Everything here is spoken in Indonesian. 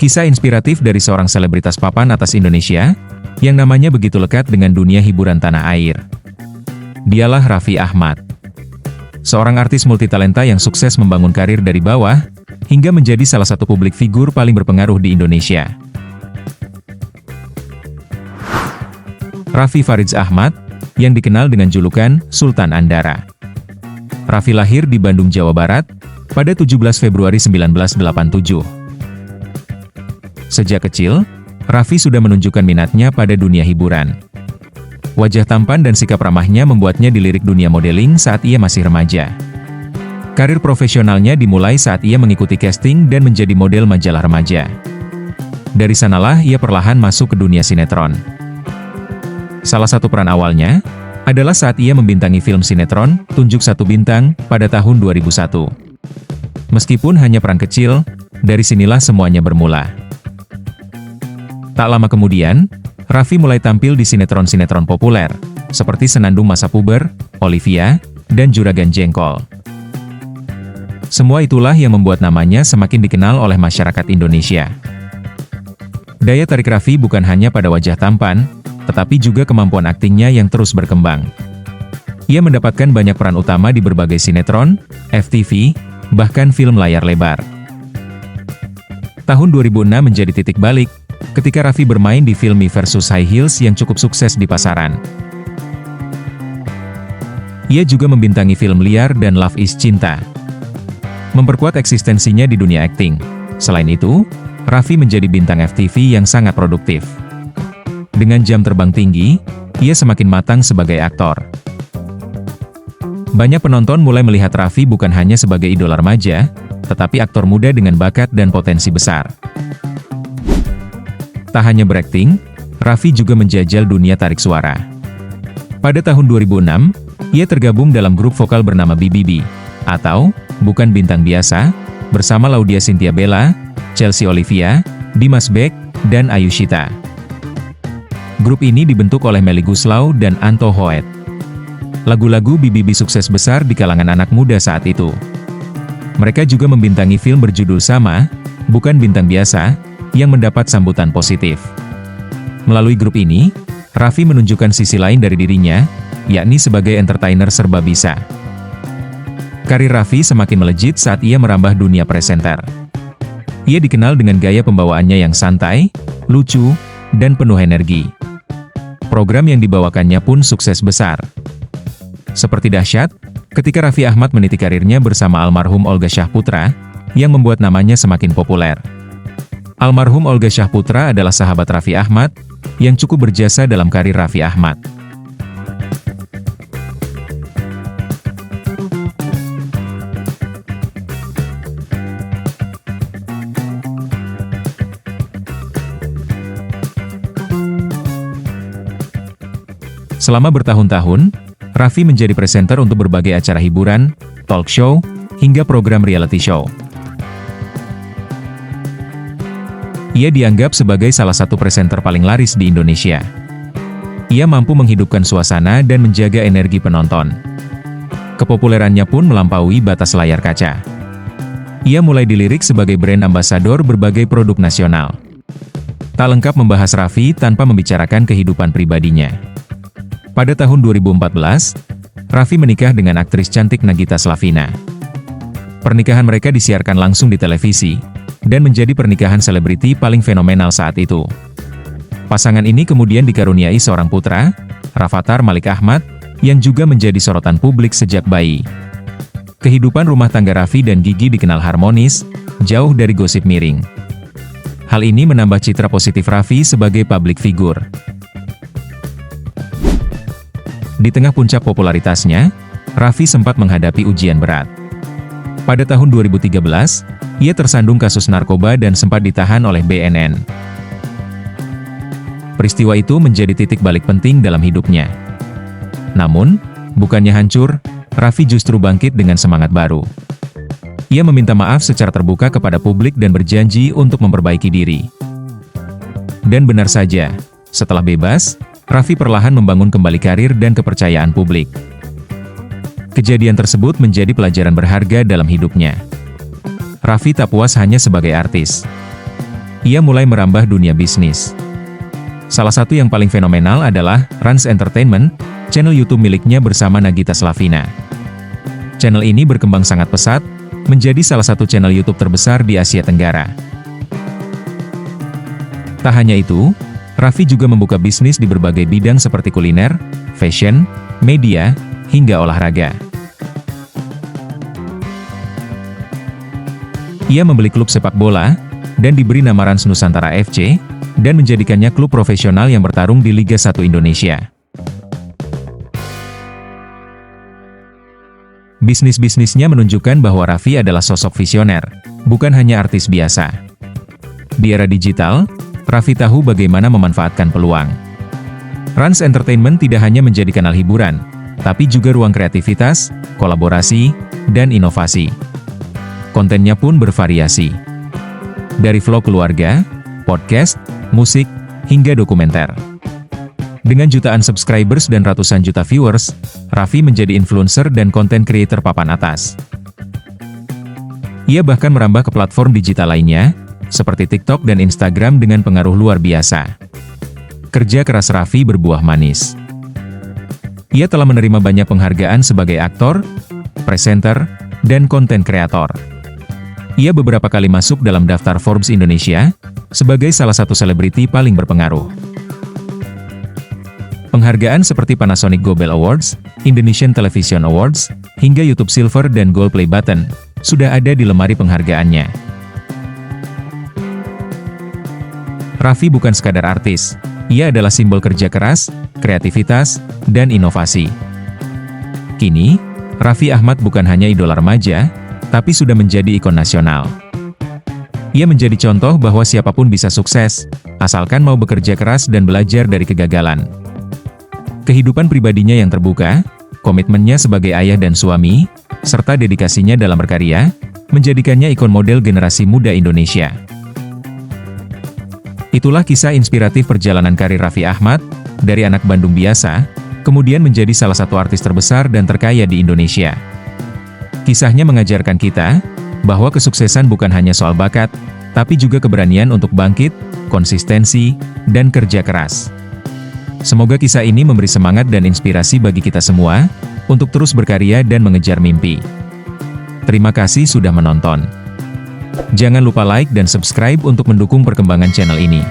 Kisah inspiratif dari seorang selebritas papan atas Indonesia, yang namanya begitu lekat dengan dunia hiburan tanah air. Dialah Raffi Ahmad. Seorang artis multitalenta yang sukses membangun karir dari bawah, hingga menjadi salah satu publik figur paling berpengaruh di Indonesia. Raffi Faridz Ahmad, yang dikenal dengan julukan Sultan Andara. Raffi lahir di Bandung, Jawa Barat, pada 17 Februari 1987. Sejak kecil, Raffi sudah menunjukkan minatnya pada dunia hiburan. Wajah tampan dan sikap ramahnya membuatnya dilirik dunia modeling saat ia masih remaja. Karir profesionalnya dimulai saat ia mengikuti casting dan menjadi model majalah remaja. Dari sanalah ia perlahan masuk ke dunia sinetron. Salah satu peran awalnya adalah saat ia membintangi film sinetron Tunjuk Satu Bintang pada tahun 2001. Meskipun hanya peran kecil, dari sinilah semuanya bermula. Tak lama kemudian, Raffi mulai tampil di sinetron-sinetron populer, seperti Senandung Masa Puber, Olivia, dan Juragan Jengkol. Semua itulah yang membuat namanya semakin dikenal oleh masyarakat Indonesia. Daya tarik Raffi bukan hanya pada wajah tampan, tetapi juga kemampuan aktingnya yang terus berkembang. Ia mendapatkan banyak peran utama di berbagai sinetron, FTV, bahkan film layar lebar. Tahun 2006 menjadi titik balik, ketika Raffi bermain di film Me vs High Heels yang cukup sukses di pasaran. Ia juga membintangi film Liar dan Love is Cinta, memperkuat eksistensinya di dunia akting. Selain itu, Raffi menjadi bintang FTV yang sangat produktif. Dengan jam terbang tinggi, ia semakin matang sebagai aktor. Banyak penonton mulai melihat Raffi bukan hanya sebagai idola remaja, tetapi aktor muda dengan bakat dan potensi besar. Tak hanya berakting, Raffi juga menjajal dunia tarik suara. Pada tahun 2006, ia tergabung dalam grup vokal bernama BBB, atau Bukan Bintang Biasa, bersama Laudia Cynthia Bella, Chelsea Olivia, Dimas Beck, dan Ayushita. Grup ini dibentuk oleh Melly Goeslaw dan Anto Hoed. Lagu-lagu BBB sukses besar di kalangan anak muda saat itu. Mereka juga membintangi film berjudul sama, Bukan Bintang Biasa, yang mendapat sambutan positif. Melalui grup ini, Raffi menunjukkan sisi lain dari dirinya, yakni sebagai entertainer serba bisa. Karir Raffi semakin melejit saat ia merambah dunia presenter. Ia dikenal dengan gaya pembawaannya yang santai, lucu, dan penuh energi. Program yang dibawakannya pun sukses besar. Seperti Dahsyat, ketika Raffi Ahmad meniti karirnya bersama almarhum Olga Syahputra, yang membuat namanya semakin populer. Almarhum Olga Syahputra adalah sahabat Raffi Ahmad, yang cukup berjasa dalam karir Raffi Ahmad. Selama bertahun-tahun, Raffi menjadi presenter untuk berbagai acara hiburan, talk show, hingga program reality show. Ia dianggap sebagai salah satu presenter paling laris di Indonesia. Ia mampu menghidupkan suasana dan menjaga energi penonton. Kepopulerannya pun melampaui batas layar kaca. Ia mulai dilirik sebagai brand ambasador berbagai produk nasional. Tak lengkap membahas Raffi tanpa membicarakan kehidupan pribadinya. Pada tahun 2014, Raffi menikah dengan aktris cantik Nagita Slavina. Pernikahan mereka disiarkan langsung di televisi, dan menjadi pernikahan selebriti paling fenomenal saat itu. Pasangan ini kemudian dikaruniai seorang putra, Rafathar Malik Ahmad, yang juga menjadi sorotan publik sejak bayi. Kehidupan rumah tangga Raffi dan Gigi dikenal harmonis, jauh dari gosip miring. Hal ini menambah citra positif Raffi sebagai publik figur. Di tengah puncak popularitasnya, Raffi sempat menghadapi ujian berat. Pada tahun 2013, ia tersandung kasus narkoba dan sempat ditahan oleh BNN. Peristiwa itu menjadi titik balik penting dalam hidupnya. Namun, bukannya hancur, Raffi justru bangkit dengan semangat baru. Ia meminta maaf secara terbuka kepada publik dan berjanji untuk memperbaiki diri. Dan benar saja, setelah bebas, Raffi perlahan membangun kembali karir dan kepercayaan publik. Kejadian tersebut menjadi pelajaran berharga dalam hidupnya. Raffi tak puas hanya sebagai artis. ia mulai merambah dunia bisnis. Salah satu yang paling fenomenal adalah Rans Entertainment, channel YouTube miliknya bersama Nagita Slavina. Channel ini berkembang sangat pesat, menjadi salah satu channel YouTube terbesar di Asia Tenggara. Tak hanya itu, Raffi juga membuka bisnis di berbagai bidang seperti kuliner, fashion, media, hingga olahraga. Ia membeli klub sepak bola, dan diberi nama Rans Nusantara FC, dan menjadikannya klub profesional yang bertarung di Liga 1 Indonesia. Bisnis-bisnisnya menunjukkan bahwa Raffi adalah sosok visioner, bukan hanya artis biasa. Di era digital, Raffi tahu bagaimana memanfaatkan peluang. Rans Entertainment tidak hanya menjadi kanal hiburan, tapi juga ruang kreativitas, kolaborasi, dan inovasi. Kontennya pun bervariasi. Dari vlog keluarga, podcast, musik, hingga dokumenter. Dengan jutaan subscribers dan ratusan juta viewers, Raffi menjadi influencer dan content creator papan atas. Ia bahkan merambah ke platform digital lainnya, seperti TikTok dan Instagram dengan pengaruh luar biasa. Kerja keras Raffi berbuah manis. Ia telah menerima banyak penghargaan sebagai aktor, presenter, dan konten kreator. Ia beberapa kali masuk dalam daftar Forbes Indonesia, sebagai salah satu selebriti paling berpengaruh. Penghargaan seperti Panasonic Gobel Awards, Indonesian Television Awards, hingga YouTube Silver dan Gold Play Button, sudah ada di lemari penghargaannya. Raffi bukan sekadar artis, ia adalah simbol kerja keras, kreativitas, dan inovasi. Kini, Raffi Ahmad bukan hanya idola remaja, tapi sudah menjadi ikon nasional. Ia menjadi contoh bahwa siapapun bisa sukses, asalkan mau bekerja keras dan belajar dari kegagalan. Kehidupan pribadinya yang terbuka, komitmennya sebagai ayah dan suami, serta dedikasinya dalam berkarya, menjadikannya ikon model generasi muda Indonesia. Itulah kisah inspiratif perjalanan karir Raffi Ahmad, dari anak Bandung biasa, kemudian menjadi salah satu artis terbesar dan terkaya di Indonesia. Kisahnya mengajarkan kita, bahwa kesuksesan bukan hanya soal bakat, tapi juga keberanian untuk bangkit, konsistensi, dan kerja keras. Semoga kisah ini memberi semangat dan inspirasi bagi kita semua, untuk terus berkarya dan mengejar mimpi. Terima kasih sudah menonton. Jangan lupa like dan subscribe untuk mendukung perkembangan channel ini.